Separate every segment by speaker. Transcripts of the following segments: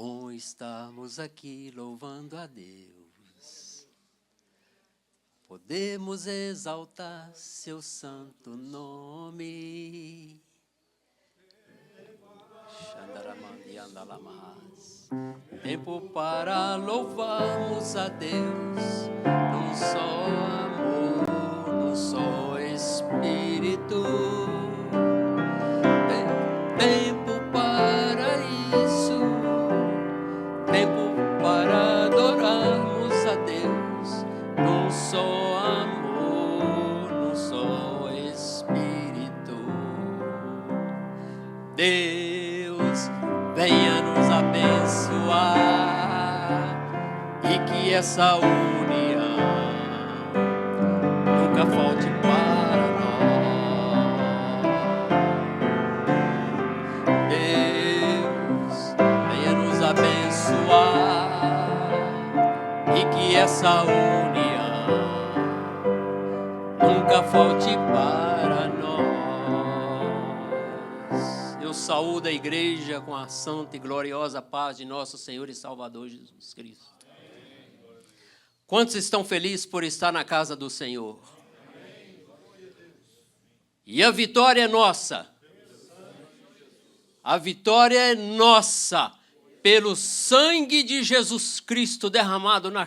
Speaker 1: bom estarmos aqui louvando a Deus. Podemos exaltar seu santo nome. Tempo para louvarmos a Deus, num só amor, num só Espírito. Tempo para isso, tempo para adorarmos a Deus, num só amor, num só Espírito. Deus, venha nos abençoar e que essa união nunca falte para nós. Deus, venha nos abençoar e que essa união nunca falte para nós. Eu saúdo a igreja com a santa e gloriosa paz de nosso Senhor e Salvador Jesus Cristo. Quantos estão felizes por estar na casa do Senhor? E a vitória é nossa. A vitória é nossa pelo sangue de Jesus Cristo derramado na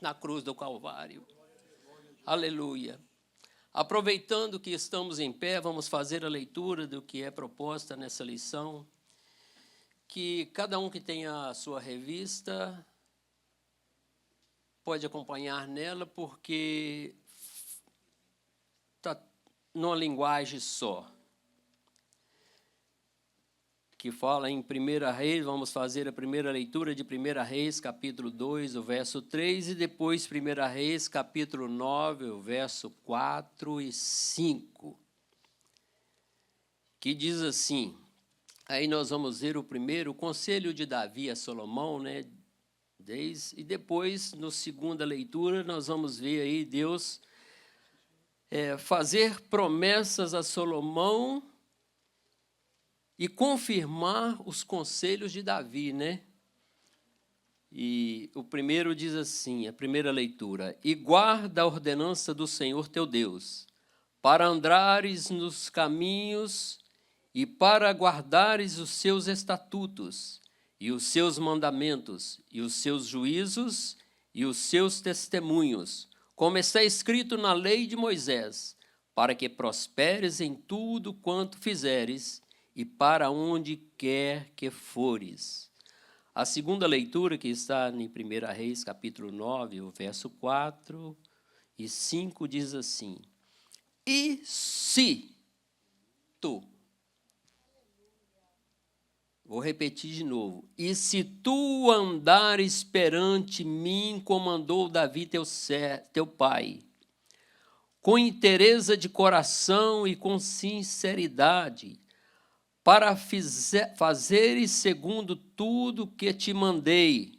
Speaker 1: na cruz do Calvário. Aleluia. Aproveitando que estamos em pé, vamos fazer a leitura do que é proposta nessa lição. Que cada um que tenha a sua revista pode acompanhar nela, porque está numa linguagem só. Que fala em 1 Reis, vamos fazer a primeira leitura de 1 Reis, capítulo 2, o verso 3, e depois 1 Reis, capítulo 9, o verso 4 e 5, que diz assim, aí nós vamos ver o primeiro, o conselho de Davi a Salomão, né, e depois, na segunda leitura, nós vamos ver aí Deus fazer promessas a Salomão, e confirmar os conselhos de Davi, né? E o primeiro diz assim, a primeira leitura: e guarda a ordenança do Senhor teu Deus, para andares nos caminhos e para guardares os seus estatutos, e os seus mandamentos, e os seus juízos, e os seus testemunhos, como está escrito na lei de Moisés, para que prosperes em tudo quanto fizeres, e para onde quer que fores. A segunda leitura, que está em 1 Reis, capítulo 9, o verso 4 e 5, diz assim: e se tu, vou repetir de novo, e se tu andares perante mim, como andou Davi teu pai, com inteireza de coração e com sinceridade, para fazeres segundo tudo que te mandei,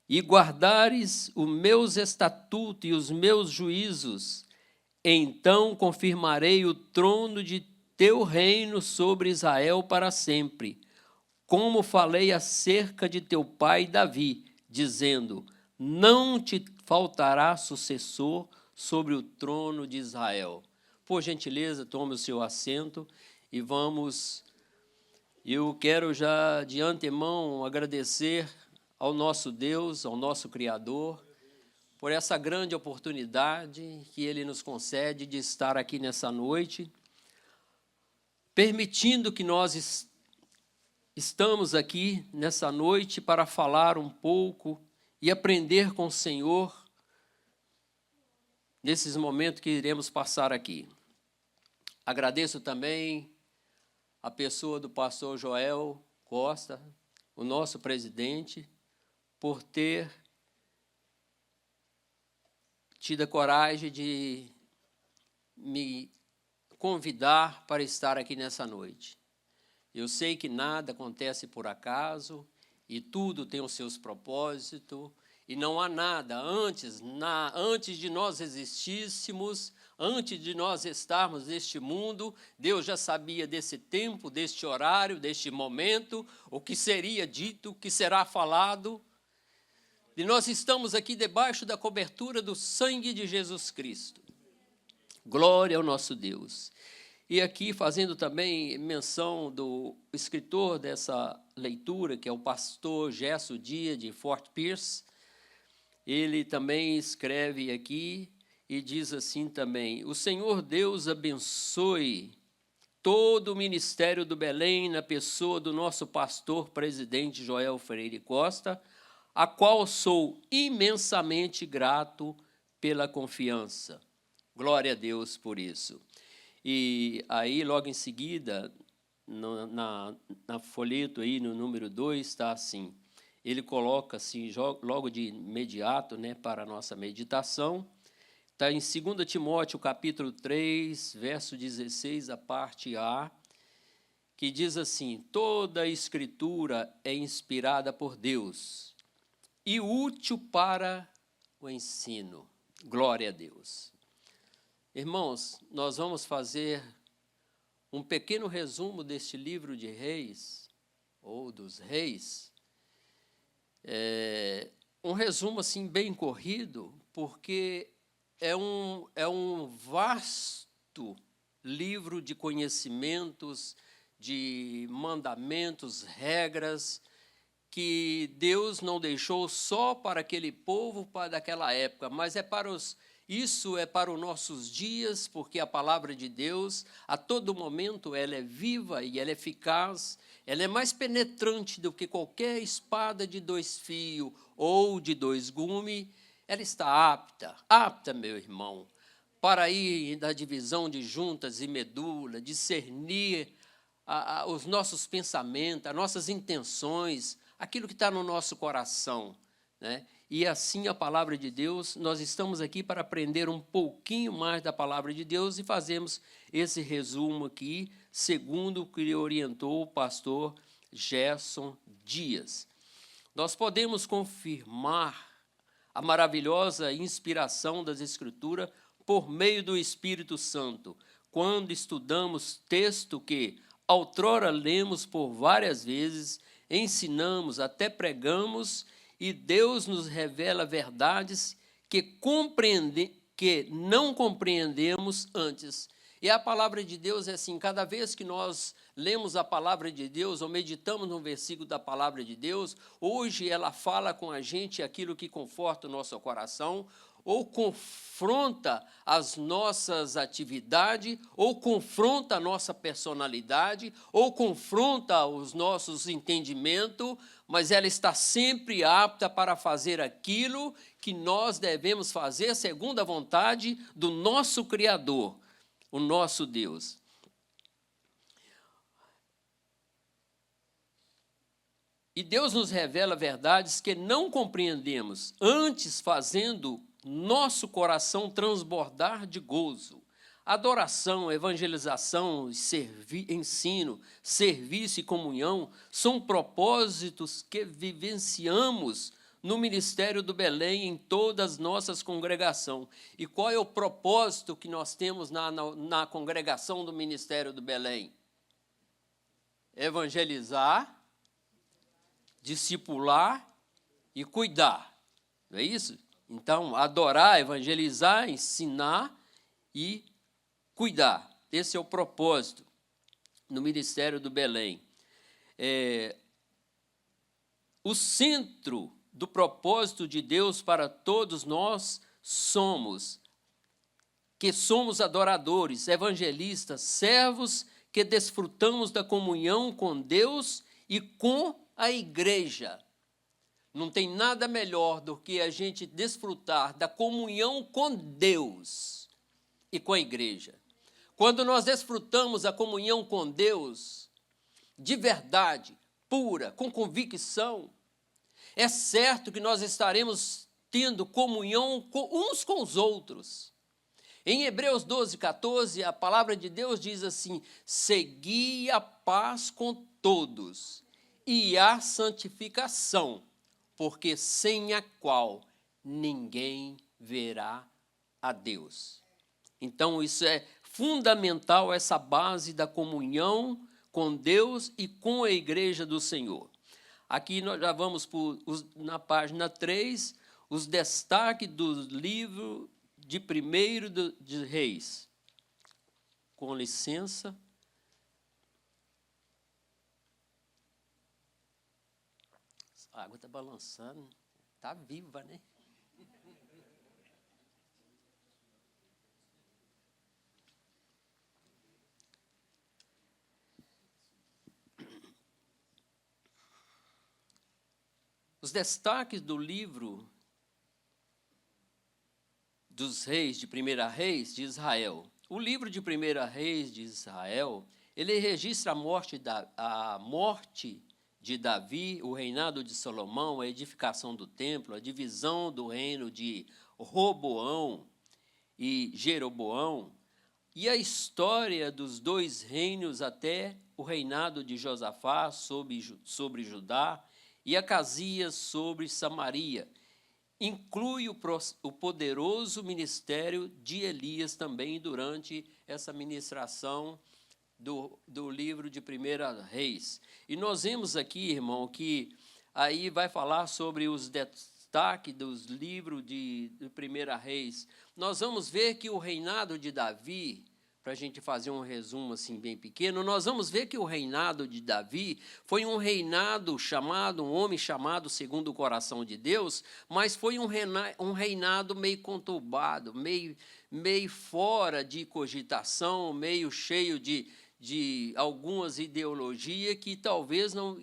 Speaker 1: e guardares os meus estatutos e os meus juízos, então confirmarei o trono de teu reino sobre Israel para sempre, como falei acerca de teu pai Davi, dizendo, não te faltará sucessor sobre o trono de Israel. Por gentileza, tome o seu assento. E eu quero já de antemão agradecer ao nosso Deus, ao nosso Criador, por essa grande oportunidade que Ele nos concede de estar aqui nessa noite, permitindo que nós estamos aqui nessa noite para falar um pouco e aprender com o Senhor nesses momentos que iremos passar aqui. Agradeço também a pessoa do pastor Joel Costa, o nosso presidente, por ter tido a coragem de me convidar para estar aqui nessa noite. Eu sei que nada acontece por acaso e tudo tem os seus propósitos e não há nada antes de nós existíssemos, Antes de nós estarmos neste mundo, Deus já sabia desse tempo, deste horário, deste momento, o que seria dito, o que será falado. E nós estamos aqui debaixo da cobertura do sangue de Jesus Cristo. Glória ao nosso Deus. E aqui fazendo também menção do escritor dessa leitura, que é o pastor Gesso Dia, de Fort Pierce. Ele também escreve aqui e diz assim também: o Senhor Deus abençoe todo o ministério do Belém na pessoa do nosso pastor presidente Joel Freire Costa, a qual sou imensamente grato pela confiança. Glória a Deus por isso. E aí, logo em seguida, na folheto aí, no número 2, está assim, ele coloca assim, logo de imediato, né, para a nossa meditação, está em 2 Timóteo, capítulo 3, verso 16, a parte A, que diz assim: toda a escritura é inspirada por Deus e útil para o ensino. Glória a Deus. Irmãos, nós vamos fazer um pequeno resumo deste livro de Reis, ou dos Reis. Um resumo assim bem corrido, porque é um vasto livro de conhecimentos, de mandamentos, regras, que Deus não deixou só para aquele povo, para daquela época, mas isso é para os nossos dias, porque a palavra de Deus, a todo momento, ela é viva e ela é eficaz, ela é mais penetrante do que qualquer espada de 2 fios ou de 2 gumes. Ela está apta, meu irmão, para ir da divisão de juntas e medula, discernir os nossos pensamentos, as nossas intenções, aquilo que está no nosso coração, né? E assim a palavra de Deus, nós estamos aqui para aprender um pouquinho mais da palavra de Deus e fazemos esse resumo aqui, segundo o que orientou o pastor Gerson Dias. Nós podemos confirmar a maravilhosa inspiração das Escrituras por meio do Espírito Santo, quando estudamos texto que outrora lemos por várias vezes, ensinamos, até pregamos, e Deus nos revela verdades que não compreendemos antes. E a palavra de Deus é assim: cada vez que nós lemos a palavra de Deus ou meditamos no versículo da palavra de Deus, hoje ela fala com a gente aquilo que conforta o nosso coração, ou confronta as nossas atividades, ou confronta a nossa personalidade, ou confronta os nossos entendimentos, mas ela está sempre apta para fazer aquilo que nós devemos fazer segundo a vontade do nosso Criador, o nosso Deus. E Deus nos revela verdades que não compreendemos, antes fazendo nosso coração transbordar de gozo. Adoração, evangelização, ensino, serviço e comunhão são propósitos que vivenciamos no Ministério do Belém, em todas as nossas congregações. E qual é o propósito que nós temos na congregação do Ministério do Belém? Evangelizar, discipular e cuidar. Não é isso? Então, adorar, evangelizar, ensinar e cuidar. Esse é o propósito no Ministério do Belém. O centro do propósito de Deus para todos nós somos adoradores, evangelistas, servos que desfrutamos da comunhão com Deus e com a igreja. Não tem nada melhor do que a gente desfrutar da comunhão com Deus e com a igreja. Quando nós desfrutamos a comunhão com Deus, de verdade, pura, com convicção, é certo que nós estaremos tendo comunhão uns com os outros. Em Hebreus 12, 14, a palavra de Deus diz assim: segui a paz com todos e a santificação, porque sem a qual ninguém verá a Deus. Então, isso é fundamental, essa base da comunhão com Deus e com a igreja do Senhor. Aqui nós já vamos na página 3, os destaques do livro de 1 de Reis. Com licença. A água está balançando, está viva, né? Os destaques do livro dos reis, de 1 Reis, de Israel. O livro de 1 Reis de Israel, ele registra a morte de Davi, o reinado de Salomão, a edificação do templo, a divisão do reino de Roboão e Jeroboão, e a história dos dois reinos até o reinado de Josafá sobre Judá e Acasias sobre Samaria. Inclui o poderoso ministério de Elias também durante essa ministração do livro de 1 Reis. E nós vemos aqui, irmão, que aí vai falar sobre os destaques dos livros de 1 Reis. Nós vamos ver que o reinado de Davi, para a gente fazer um resumo assim bem pequeno, nós vamos ver que o reinado de Davi foi um reinado chamado, um homem chamado segundo o coração de Deus, mas foi um reinado meio conturbado, meio fora de cogitação, meio cheio de algumas ideologias que talvez não,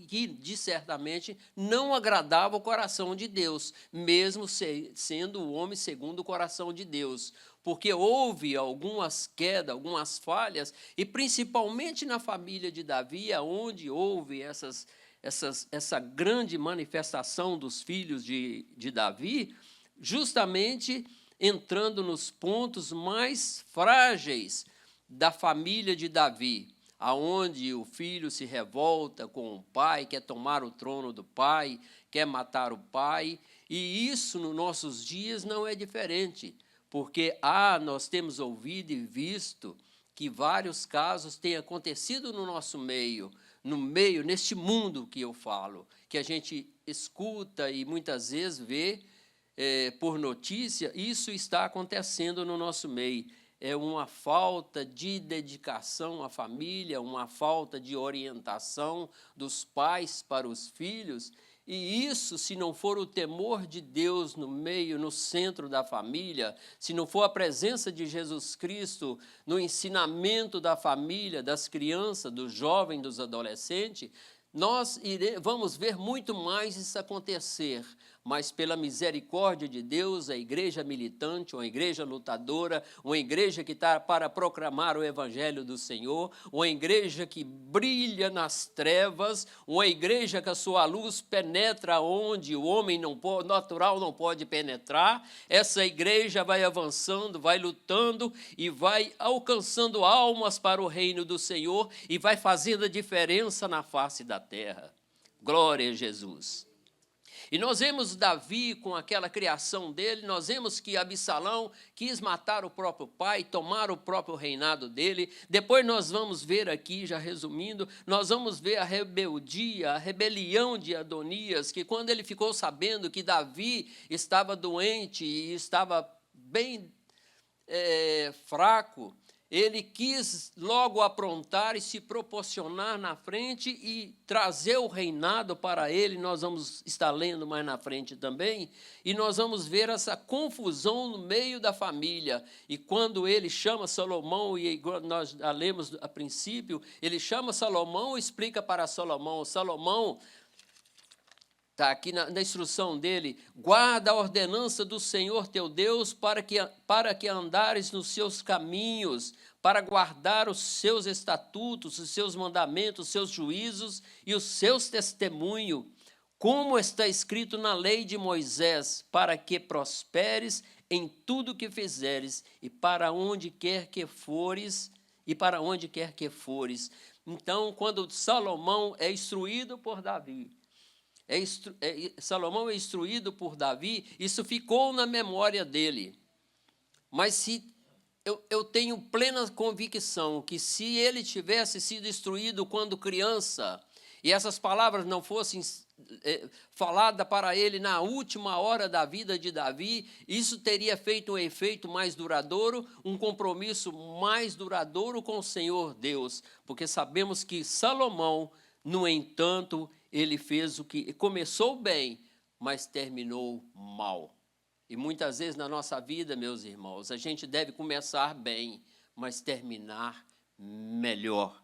Speaker 1: certamente não agradava o coração de Deus, mesmo sendo o homem segundo o coração de Deus, porque houve algumas quedas, algumas falhas, e principalmente na família de Davi, onde houve essa grande manifestação dos filhos de Davi, justamente entrando nos pontos mais frágeis da família de Davi, aonde o filho se revolta com o pai, quer tomar o trono do pai, quer matar o pai, e isso nos nossos dias não é diferente, porque nós temos ouvido e visto que vários casos têm acontecido no nosso meio, neste mundo que eu falo, que a gente escuta e muitas vezes vê por notícia, isso está acontecendo no nosso meio. É uma falta de dedicação à família, uma falta de orientação dos pais para os filhos, e isso, se não for o temor de Deus no meio, no centro da família, se não for a presença de Jesus Cristo no ensinamento da família, das crianças, dos jovens, dos adolescentes, nós vamos ver muito mais isso acontecer, mas pela misericórdia de Deus, a igreja militante, uma igreja lutadora, uma igreja que está para proclamar o evangelho do Senhor, uma igreja que brilha nas trevas, uma igreja que a sua luz penetra onde o homem natural não pode penetrar. Essa igreja vai avançando, vai lutando e vai alcançando almas para o reino do Senhor e vai fazendo a diferença na face da terra. Glória a Jesus. E nós vemos Davi com aquela criação dele, nós vemos que Absalão quis matar o próprio pai, tomar o próprio reinado dele. Depois nós vamos ver aqui, já resumindo, nós vamos ver a rebeldia, a rebelião de Adonias, que quando ele ficou sabendo que Davi estava doente e estava bem fraco, ele quis logo aprontar e se proporcionar na frente e trazer o reinado para ele. Nós vamos estar lendo mais na frente também, e nós vamos ver essa confusão no meio da família. E quando ele chama Salomão, e nós lemos a princípio, ele chama Salomão e explica para Salomão, está aqui na instrução dele, guarda a ordenança do Senhor teu Deus para que andares nos seus caminhos, para guardar os seus estatutos, os seus mandamentos, os seus juízos e os seus testemunhos, como está escrito na lei de Moisés, para que prosperes em tudo que fizeres e para onde quer que fores, Então, quando Salomão é instruído por Davi, Salomão é instruído por Davi, isso ficou na memória dele. Mas se eu tenho plena convicção que se ele tivesse sido instruído quando criança, e essas palavras não fossem faladas para ele na última hora da vida de Davi, isso teria feito um efeito mais duradouro, um compromisso mais duradouro com o Senhor Deus, porque sabemos que Salomão, no entanto, ele fez o que começou bem, mas terminou mal. E muitas vezes na nossa vida, meus irmãos, a gente deve começar bem, mas terminar melhor,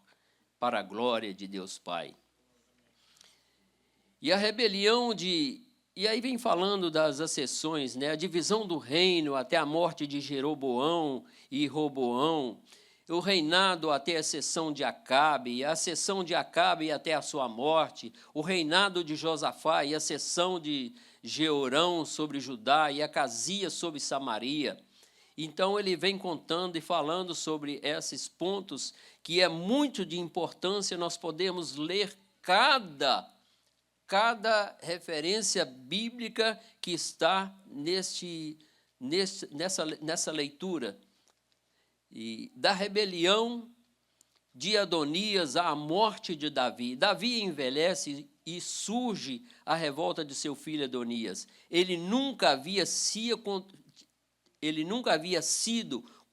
Speaker 1: para a glória de Deus Pai. E a rebelião e aí vem falando das acessões, né? A divisão do reino até a morte de Jeroboão e Roboão, o reinado até a seção de Acabe, a seção de Acabe até a sua morte, o reinado de Josafá e a seção de Jeorão sobre Judá e Acasias sobre Samaria. Então ele vem contando e falando sobre esses pontos que é muito de importância nós podemos ler cada referência bíblica que está nessa leitura. E da rebelião de Adonias à morte de Davi. Davi envelhece e surge a revolta de seu filho Adonias. Ele nunca havia sido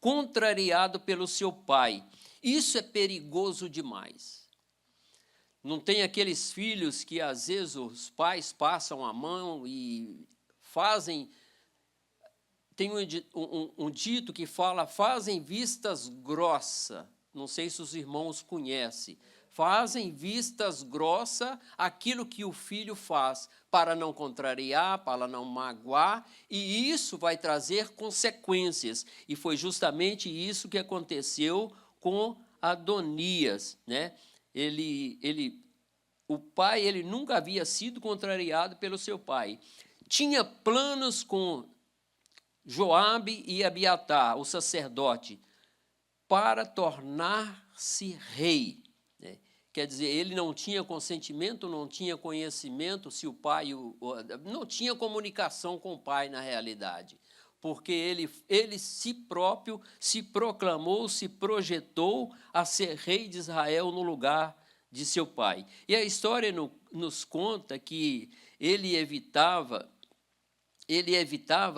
Speaker 1: contrariado pelo seu pai. Isso é perigoso demais. Não tem aqueles filhos que às vezes os pais passam a mão e fazem. Tem um dito que fala, fazem vistas grossas. Não sei se os irmãos conhecem. Fazem vistas grossas aquilo que o filho faz, para não contrariar, para não magoar, e isso vai trazer consequências. E foi justamente isso que aconteceu com Adonias, né? O pai, ele nunca havia sido contrariado pelo seu pai. Tinha planos com Joabe e Abiatar, o sacerdote, para tornar-se rei. Né? Quer dizer, ele não tinha consentimento, não tinha conhecimento, se o pai... não tinha comunicação com o pai, na realidade, porque ele si próprio se proclamou, se projetou a ser rei de Israel no lugar de seu pai. E a história nos conta que ele evitava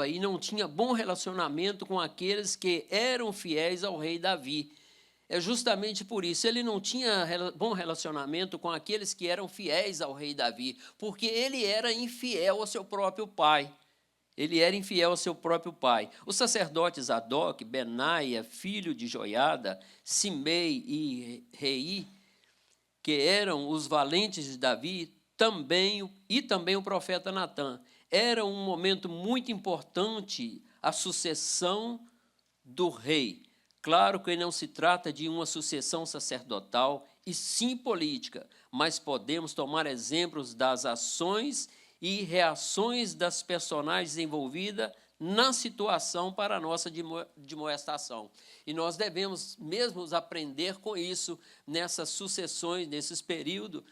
Speaker 1: e não tinha bom relacionamento com aqueles que eram fiéis ao rei Davi. É justamente por isso, ele não tinha bom relacionamento com aqueles que eram fiéis ao rei Davi, porque ele era infiel ao seu próprio pai. Ele era infiel ao seu próprio pai. Os sacerdotes Zadok, Benaia, filho de Joiada, Simei e Rei, que eram os valentes de Davi, também o profeta Natã. Era um momento muito importante a sucessão do rei. Claro que não se trata de uma sucessão sacerdotal e sim política, mas podemos tomar exemplos das ações e reações das personagens envolvidas na situação para a nossa demonstração. E nós devemos mesmo aprender com isso nessas sucessões, nesses períodos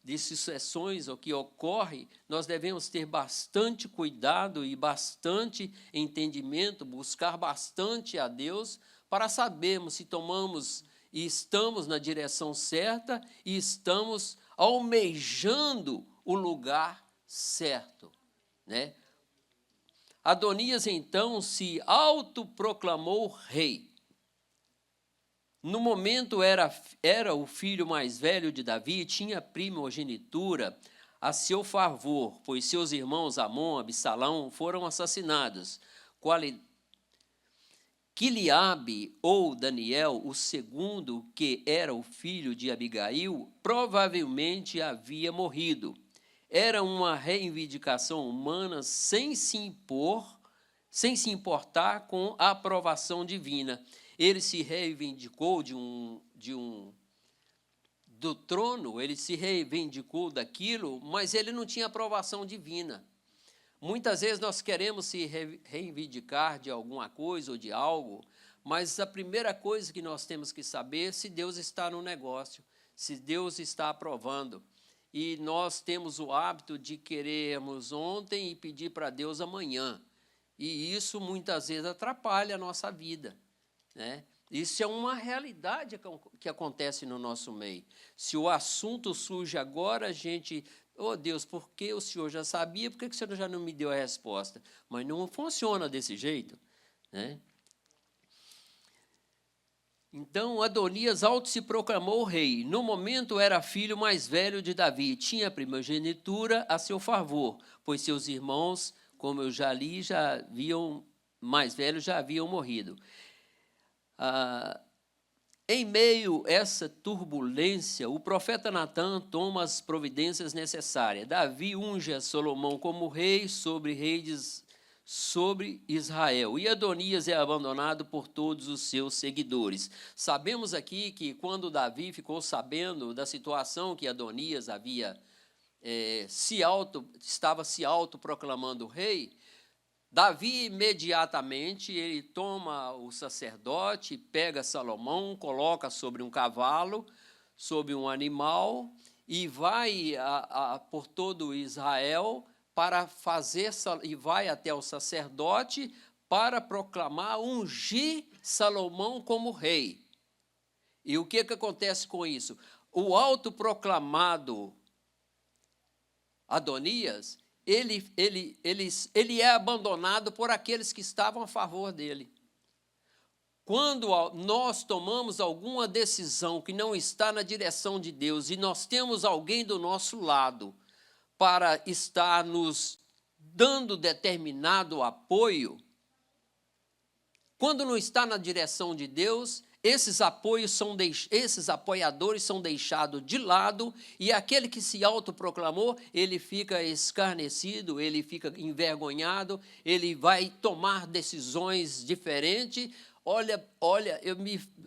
Speaker 1: de sucessões, o que ocorre, nós devemos ter bastante cuidado e bastante entendimento, buscar bastante a Deus para sabermos se tomamos e estamos na direção certa e estamos almejando o lugar certo, né? Adonias, então, se autoproclamou rei. No momento era o filho mais velho de Davi, tinha primogenitura a seu favor, pois seus irmãos Amon e Absalão foram assassinados. Quiliabe ou Daniel, o segundo, que era o filho de Abigail, provavelmente havia morrido. Era uma reivindicação humana sem se importar com a aprovação divina. Ele se reivindicou do trono, ele se reivindicou daquilo, mas ele não tinha aprovação divina. Muitas vezes nós queremos se reivindicar de alguma coisa ou de algo, mas a primeira coisa que nós temos que saber é se Deus está no negócio, se Deus está aprovando. E nós temos o hábito de querermos ontem e pedir para Deus amanhã. E isso muitas vezes atrapalha a nossa vida. né? Isso é uma realidade que acontece no nosso meio. Se o assunto surge agora, a gente, oh Deus, por que o Senhor já sabia, por que o Senhor já não me deu a resposta? Mas não funciona desse jeito, né? Então, Adonias auto se proclamou rei. No momento era filho mais velho de Davi, tinha primogenitura a seu favor, pois seus irmãos, como eu já li, já haviam, mais velhos já haviam morrido. Em meio a essa turbulência, o profeta Natã toma as providências necessárias. Davi unge a Salomão como rei sobre sobre Israel. E Adonias é abandonado por todos os seus seguidores. Sabemos aqui que quando Davi ficou sabendo da situação que Adonias estava se autoproclamando rei, Davi imediatamente ele toma o sacerdote, pega Salomão, coloca sobre um cavalo, sobre um animal e vai por todo Israel para e vai até o sacerdote para proclamar, ungir Salomão como rei. E o que acontece com isso? O autoproclamado Adonias, ele é abandonado por aqueles que estavam a favor dele. Quando nós tomamos alguma decisão que não está na direção de Deus e nós temos alguém do nosso lado para estar nos dando determinado apoio, quando não está na direção de Deus, esses apoiadores são deixados de lado e aquele que se autoproclamou, ele fica escarnecido, ele fica envergonhado, ele vai tomar decisões diferentes. Olha,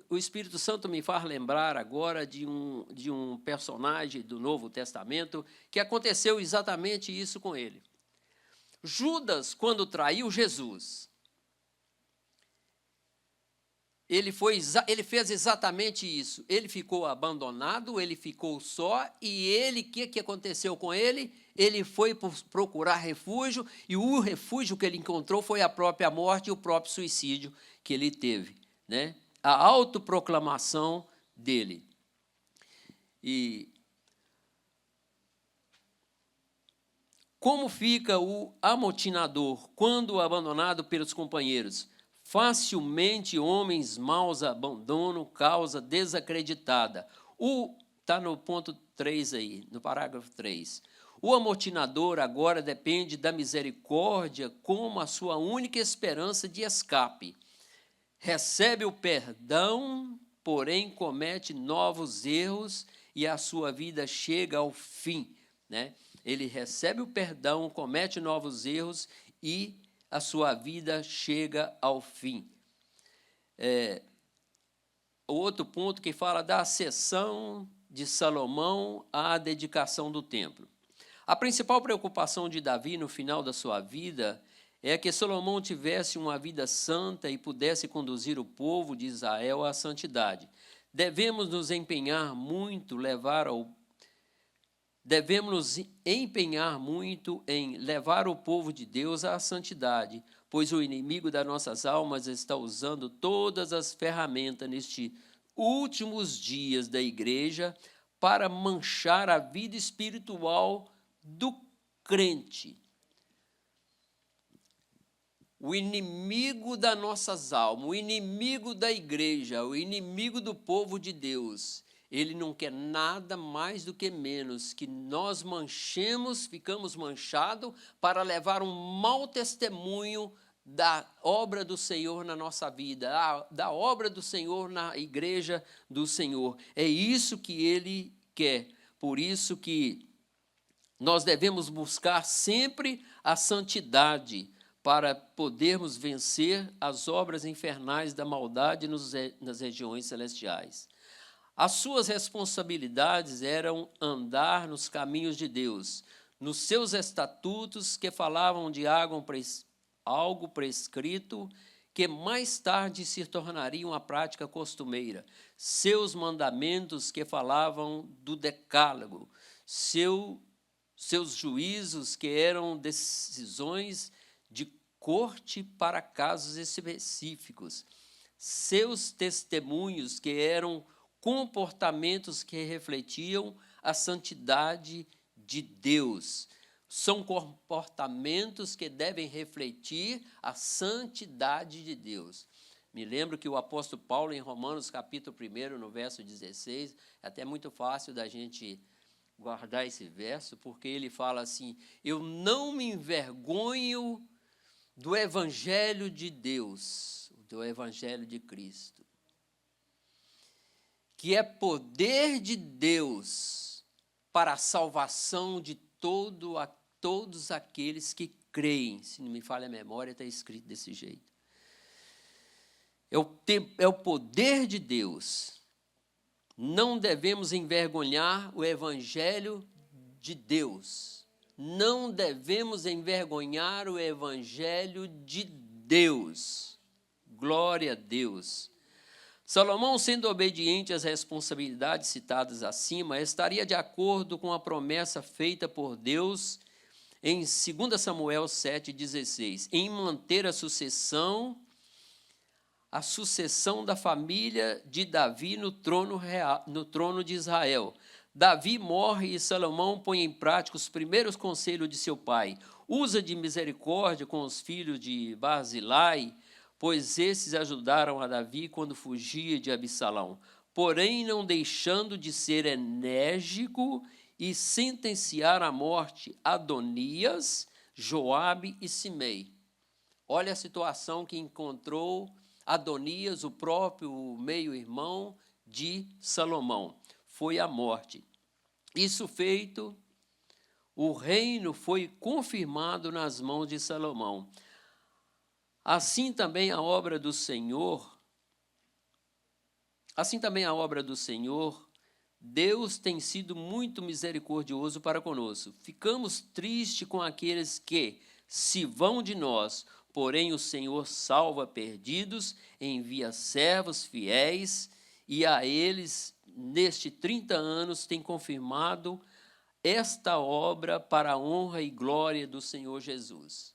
Speaker 1: o Espírito Santo me faz lembrar agora de um personagem do Novo Testamento que aconteceu exatamente isso com ele. Judas, quando traiu Jesus, ele fez exatamente isso. Ele ficou abandonado, ele ficou só, e o que aconteceu com ele? Ele foi procurar refúgio, e o refúgio que ele encontrou foi a própria morte e o próprio suicídio que ele teve, né? A autoproclamação dele. E como fica o amotinador quando abandonado pelos companheiros? Facilmente homens maus abandonam causa desacreditada. Está no ponto 3 aí, no parágrafo 3. O amotinador agora depende da misericórdia como a sua única esperança de escape. Recebe o perdão, porém comete novos erros e a sua vida chega ao fim, né? Ele recebe o perdão, comete novos erros e a sua vida chega ao fim. O outro ponto que fala da acessão de Salomão à dedicação do templo. A principal preocupação de Davi no final da sua vida é que Salomão tivesse uma vida santa e pudesse conduzir o povo de Israel à santidade. Devemos nos empenhar muito em levar o povo de Deus à santidade, pois o inimigo das nossas almas está usando todas as ferramentas nestes últimos dias da igreja para manchar a vida espiritual do crente. O inimigo das nossas almas, o inimigo da igreja, o inimigo do povo de Deus, ele não quer nada mais do que menos que nós ficamos manchados para levar um mau testemunho da obra do Senhor na nossa vida, da obra do Senhor na igreja do Senhor. É isso que ele quer. Por isso que nós devemos buscar sempre a santidade para podermos vencer as obras infernais da maldade nas regiões celestiais. As suas responsabilidades eram andar nos caminhos de Deus, nos seus estatutos que falavam de algo prescrito, que mais tarde se tornaria uma prática costumeira, seus mandamentos que falavam do decálogo, seus juízos que eram decisões de corte para casos específicos, seus testemunhos, que eram comportamentos que refletiam a santidade de Deus. São comportamentos que devem refletir a santidade de Deus. Me lembro que o apóstolo Paulo, em Romanos, capítulo 1, no verso 16, é até muito fácil da gente guardar esse verso, porque ele fala assim: eu não me envergonho do evangelho de Deus, do evangelho de Cristo, que é poder de Deus para a salvação de todos aqueles que creem. Se não me falha a memória, está escrito desse jeito. É o poder de Deus. Não devemos envergonhar o evangelho de Deus. Não devemos envergonhar o evangelho de Deus. Glória a Deus. Salomão, sendo obediente às responsabilidades citadas acima, estaria de acordo com a promessa feita por Deus em 2 Samuel 7,16, em manter a sucessão da família de Davi no trono de Israel. Davi morre e Salomão põe em prática os primeiros conselhos de seu pai. Usa de misericórdia com os filhos de Barzilai, pois esses ajudaram a Davi quando fugia de Absalão, porém não deixando de ser enérgico e sentenciar à morte Adonias, Joabe e Simei. Olha a situação que encontrou Adonias, o próprio meio-irmão de Salomão. Foi a morte. Isso feito, o reino foi confirmado nas mãos de Salomão. Assim também a obra do Senhor, Deus tem sido muito misericordioso para conosco. Ficamos tristes com aqueles que se vão de nós, porém o Senhor salva perdidos, envia servos fiéis, e a eles, nestes 30 anos, tem confirmado esta obra para a honra e glória do Senhor Jesus.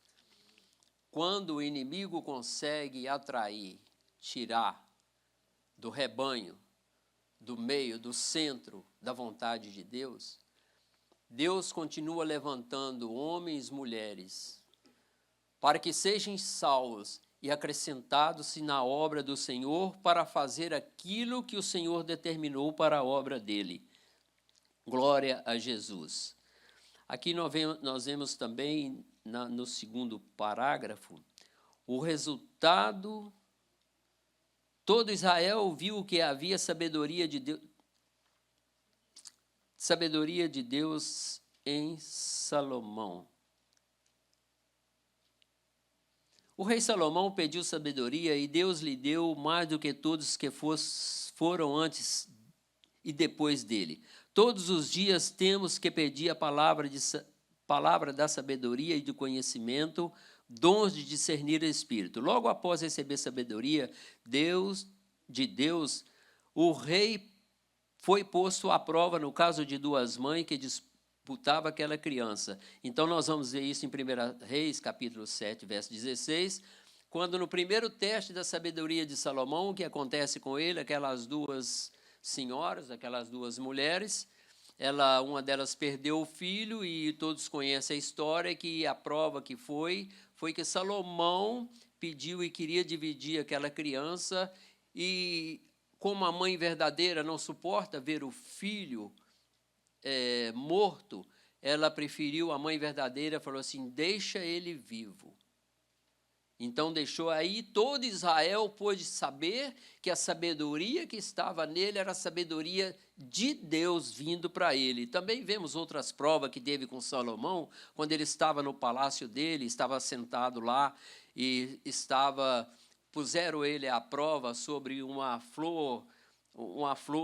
Speaker 1: Quando o inimigo consegue atrair, tirar do rebanho, do meio, do centro da vontade de Deus, Deus continua levantando homens e mulheres para que sejam salvos e acrescentados-se na obra do Senhor para fazer aquilo que o Senhor determinou para a obra dele. Glória a Jesus. Aqui nós vemos também, no segundo parágrafo, o resultado. Todo Israel viu que havia sabedoria de Deus em Salomão. O rei Salomão pediu sabedoria e Deus lhe deu mais do que todos que foram antes e depois dele. Todos os dias temos que pedir a palavra da sabedoria e do conhecimento, dons de discernir o Espírito. Logo após receber sabedoria de Deus, o rei foi posto à prova no caso de duas mães que disputavam aquela criança. Então, nós vamos ver isso em 1 Reis, capítulo 7, verso 16, quando no primeiro teste da sabedoria de Salomão, o que acontece com ele, aquelas duas senhoras, aquelas duas mulheres, uma delas perdeu o filho e todos conhecem a história, que a prova que foi que Salomão pediu e queria dividir aquela criança e, como a mãe verdadeira não suporta ver o filho morto, ela preferiu, a mãe verdadeira falou assim, deixa ele vivo. Então deixou aí, todo Israel pôde saber que a sabedoria que estava nele era a sabedoria de Deus vindo para ele. Também vemos outras provas que teve com Salomão, quando ele estava no palácio dele, estava sentado lá e puseram ele à prova sobre uma flor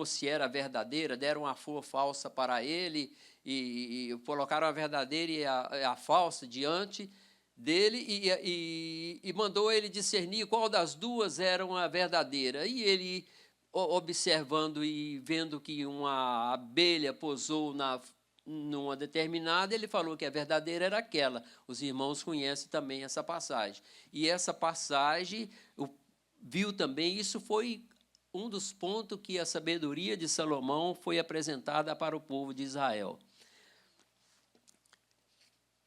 Speaker 1: se era verdadeira, deram uma flor falsa para ele e colocaram a verdadeira e a falsa diante dele e mandou ele discernir qual das duas era a verdadeira. E ele, observando e vendo que uma abelha pousou numa determinada, ele falou que a verdadeira era aquela. Os irmãos conhecem também essa passagem. E essa passagem, viu também, isso foi um dos pontos que a sabedoria de Salomão foi apresentada para o povo de Israel.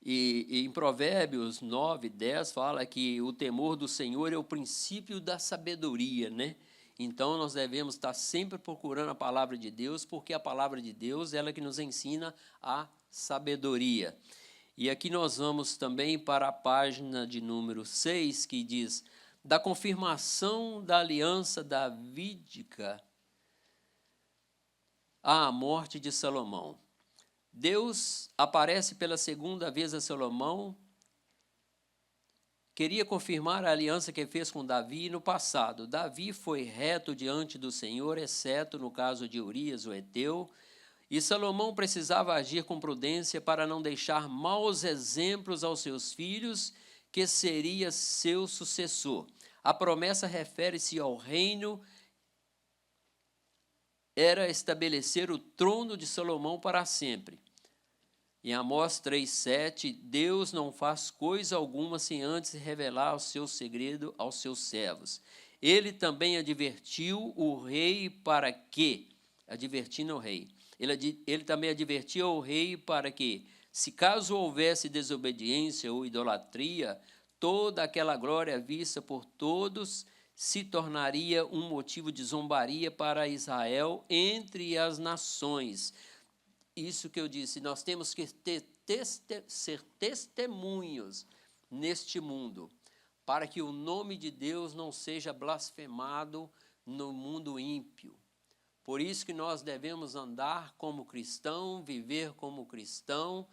Speaker 1: E em Provérbios 9, 10, fala que o temor do Senhor é o princípio da sabedoria, né? Então, nós devemos estar sempre procurando a palavra de Deus, porque a palavra de Deus é ela que nos ensina a sabedoria. E aqui nós vamos também para a página de número 6, que diz: da confirmação da aliança davídica à morte de Salomão. Deus aparece pela segunda vez a Salomão, queria confirmar a aliança que fez com Davi no passado. Davi foi reto diante do Senhor, exceto no caso de Urias, o heteu, e Salomão precisava agir com prudência para não deixar maus exemplos aos seus filhos, que seria seu sucessor. A promessa refere-se ao reino, era estabelecer o trono de Salomão para sempre. Em Amós 3,7, Deus não faz coisa alguma sem antes revelar o seu segredo aos seus servos. Ele também advertiu o rei para que, advertindo o rei, ele também advertiu ao rei para que, se caso houvesse desobediência ou idolatria, toda aquela glória vista por todos se tornaria um motivo de zombaria para Israel entre as nações. Isso que eu disse, nós temos que ser testemunhos neste mundo, para que o nome de Deus não seja blasfemado no mundo ímpio. Por isso que nós devemos andar como cristão, viver como cristão,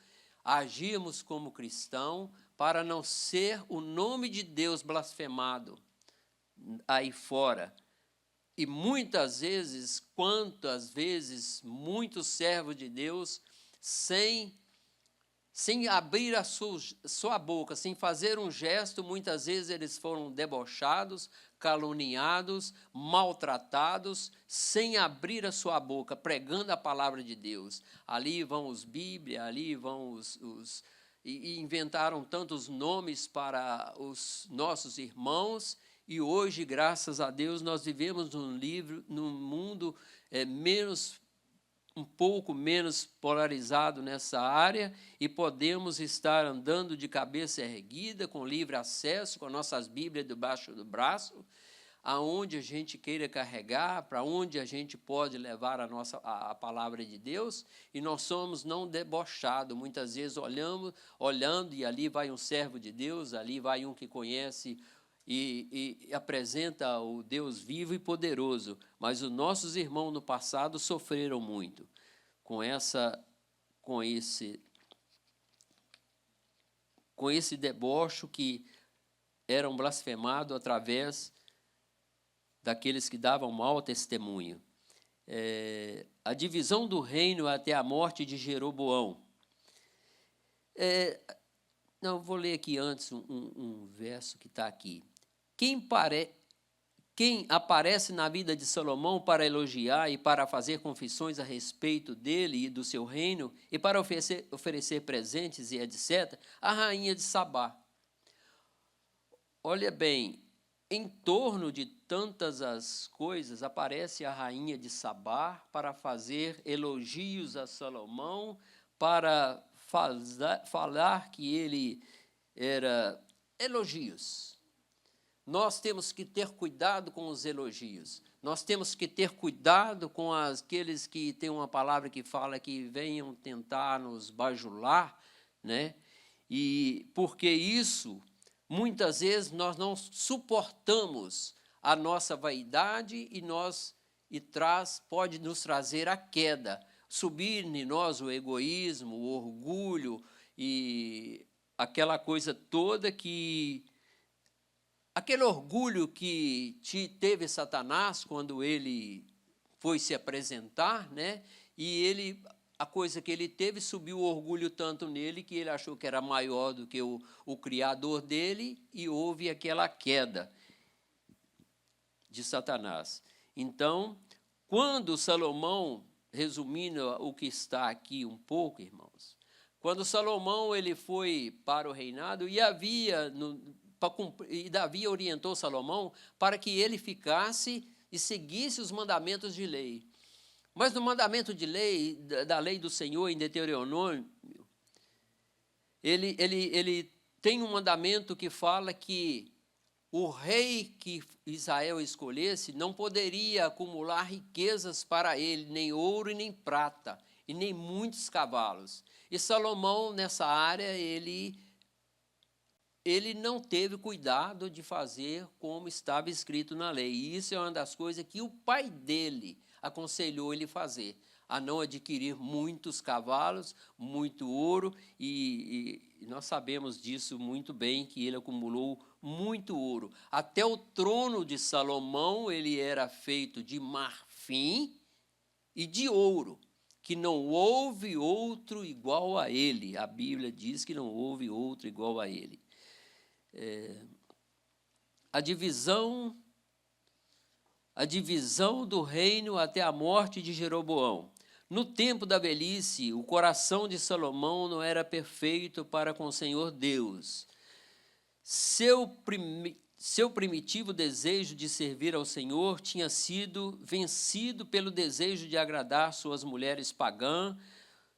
Speaker 1: agirmos como cristão, para não ser o nome de Deus blasfemado aí fora. E muitas vezes, quantas vezes, muitos servos de Deus, sem abrir a sua boca, sem fazer um gesto, muitas vezes eles foram debochados, caluniados, maltratados, sem abrir a sua boca, pregando a palavra de Deus. Ali vão os Bíblia, ali vão e inventaram tantos nomes para os nossos irmãos. E hoje, graças a Deus, nós vivemos num mundo um pouco menos polarizado nessa área, e podemos estar andando de cabeça erguida, com livre acesso, com nossas Bíblias debaixo do braço, aonde a gente queira carregar, para onde a gente pode levar a palavra de Deus, e nós somos não debochados, muitas vezes olhando, e ali vai um servo de Deus, ali vai um que conhece e apresenta o Deus vivo e poderoso, mas os nossos irmãos no passado sofreram muito com esse deboche que eram blasfemados através daqueles que davam mau testemunho. A divisão do reino até a morte de Jeroboão. Não, vou ler aqui antes um verso que está aqui. Quem aparece na vida de Salomão para elogiar e para fazer confissões a respeito dele e do seu reino, e para oferecer presentes e etc., a rainha de Sabá. Olha bem, em torno de tantas as coisas, aparece a rainha de Sabá para fazer elogios a Salomão, para falar que ele era elogios. Nós temos que ter cuidado com os elogios. Nós temos que ter cuidado com aqueles que têm uma palavra que fala que venham tentar nos bajular, né? E porque isso, muitas vezes, nós não suportamos a nossa vaidade pode nos trazer a queda, subir em nós o egoísmo, o orgulho e aquela coisa toda aquele orgulho que teve Satanás quando ele foi se apresentar, né? E a coisa que ele teve, subiu o orgulho tanto nele que ele achou que era maior do que o Criador dele, e houve aquela queda de Satanás. Então, quando Salomão, resumindo o que está aqui um pouco, irmãos, quando Salomão ele foi para o reinado, e havia e Davi orientou Salomão para que ele ficasse e seguisse os mandamentos de lei. Mas no mandamento de lei, da lei do Senhor em Deuteronômio, ele tem um mandamento que fala que o rei que Israel escolhesse não poderia acumular riquezas para ele, nem ouro e nem prata, e nem muitos cavalos. E Salomão, nessa área, ele não teve cuidado de fazer como estava escrito na lei. E isso é uma das coisas que o pai dele aconselhou ele fazer, a não adquirir muitos cavalos, muito ouro, e nós sabemos disso muito bem, que ele acumulou muito ouro. Até o trono de Salomão, ele era feito de marfim e de ouro, que não houve outro igual a ele. A Bíblia diz que não houve outro igual a ele. A divisão do reino até a morte de Jeroboão. No tempo da velhice, o coração de Salomão não era perfeito para com o Senhor Deus. Seu primitivo desejo de servir ao Senhor tinha sido vencido pelo desejo de agradar suas mulheres pagãs.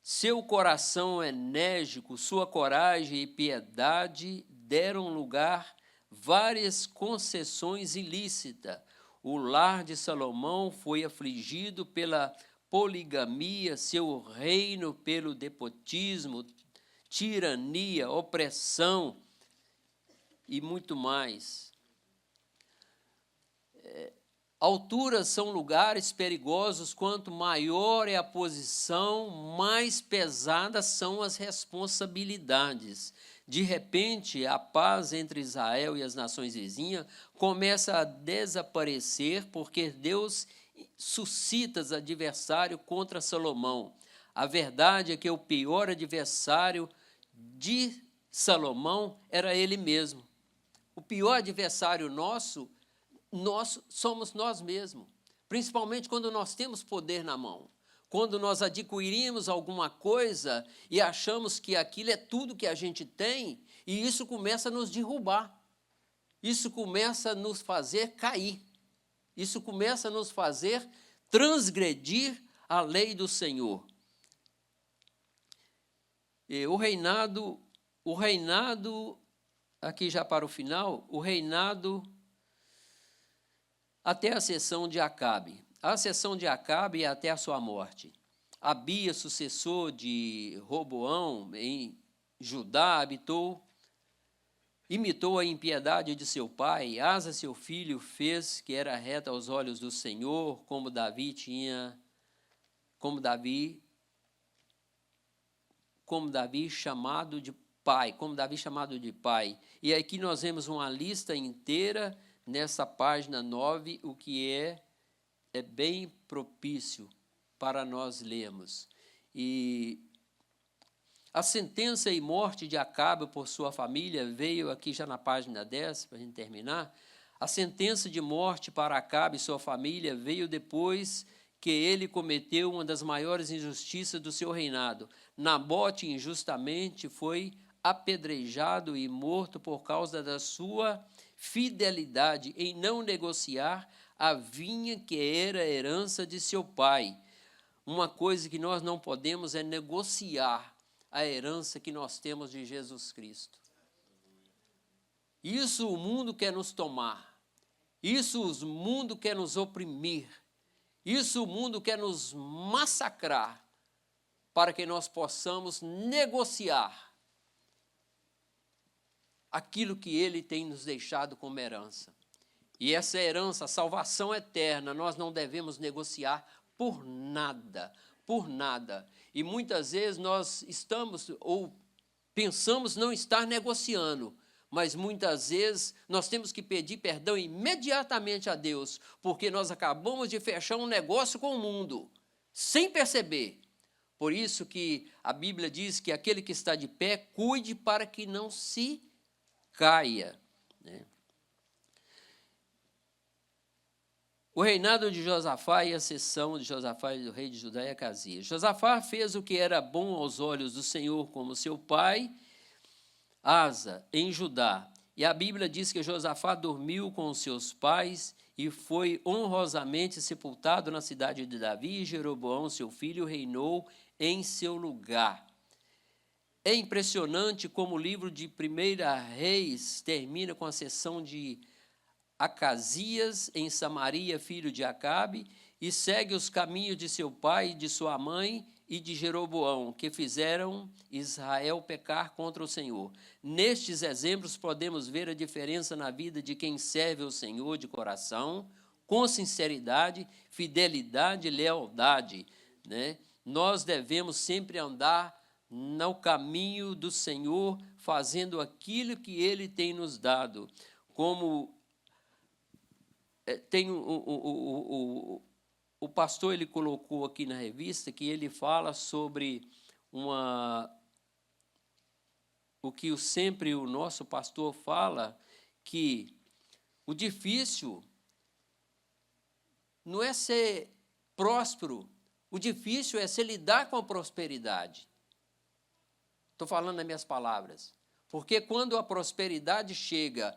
Speaker 1: Seu coração enérgico, sua coragem e piedade deram lugar várias concessões ilícitas. O lar de Salomão foi afligido pela poligamia, seu reino pelo despotismo, tirania, opressão e muito mais. Alturas são lugares perigosos, quanto maior é a posição, mais pesadas são as responsabilidades. De repente, a paz entre Israel e as nações vizinhas começa a desaparecer, porque Deus suscita os adversários contra Salomão. A verdade é que o pior adversário de Salomão era ele mesmo. O pior adversário nosso somos nós mesmos, principalmente quando nós temos poder na mão. Quando nós adquirimos alguma coisa e achamos que aquilo é tudo que a gente tem, e isso começa a nos derrubar, isso começa a nos fazer cair, isso começa a nos fazer transgredir a lei do Senhor. E o reinado, aqui já para o final, o reinado até a ascensão de Acabe. A ascensão de Acabe é até a sua morte. Abias, sucessor de Roboão em Judá, imitou a impiedade de seu pai. Asa, seu filho, fez que era reta aos olhos do Senhor, como Davi chamado de pai. E aqui nós vemos uma lista inteira nessa página 9, o que é bem propício para nós lermos. E a sentença e morte de Acabe por sua família veio aqui já na página 10, para a gente terminar. A sentença de morte para Acabe e sua família veio depois que ele cometeu uma das maiores injustiças do seu reinado. Nabote injustamente foi apedrejado e morto por causa da sua fidelidade em não negociar a vinha que era a herança de seu pai. Uma coisa que nós não podemos é negociar a herança que nós temos de Jesus Cristo. Isso o mundo quer nos tomar. Isso o mundo quer nos oprimir. Isso o mundo quer nos massacrar para que nós possamos negociar aquilo que ele tem nos deixado como herança. E essa herança, a salvação eterna, nós não devemos negociar por nada, por nada. E muitas vezes nós estamos ou pensamos não estar negociando, mas muitas vezes nós temos que pedir perdão imediatamente a Deus, porque nós acabamos de fechar um negócio com o mundo, sem perceber. Por isso que a Bíblia diz que aquele que está de pé, cuide para que não se caia, né? O reinado de Josafá e a ascensão de Josafá, do rei de Judá e Acasias. Josafá fez o que era bom aos olhos do Senhor, como seu pai, Asa, em Judá, E a Bíblia diz que Josafá dormiu com os seus pais e foi honrosamente sepultado na cidade de Davi, e Jeroboão, seu filho, reinou em seu lugar. É impressionante como o livro de 1 Reis termina com a sessão de Acasias em Samaria, filho de Acabe, e segue os caminhos de seu pai, de sua mãe e de Jeroboão, que fizeram Israel pecar contra o Senhor. Nestes exemplos podemos ver a diferença na vida de quem serve ao Senhor de coração, com sinceridade, fidelidade e lealdade, né? Nós devemos sempre andar no caminho do Senhor, fazendo aquilo que Ele tem nos dado. Como tem o pastor, ele colocou aqui na revista, que ele fala sobre o que sempre o nosso pastor fala, que o difícil não é ser próspero, o difícil é se lidar com a prosperidade. Estou falando nas minhas palavras. Porque quando a prosperidade chega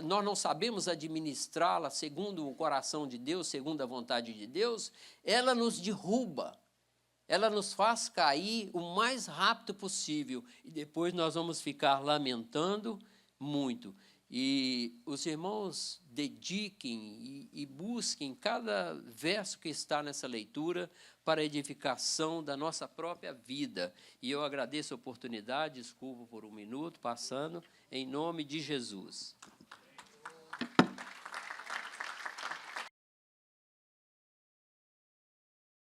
Speaker 1: nós não sabemos administrá-la segundo o coração de Deus, segundo a vontade de Deus, ela nos derruba, ela nos faz cair o mais rápido possível, e depois nós vamos ficar lamentando muito. E os irmãos dediquem e busquem cada verso que está nessa leitura para a edificação da nossa própria vida. E eu agradeço a oportunidade, desculpo por um minuto passando, em nome de Jesus.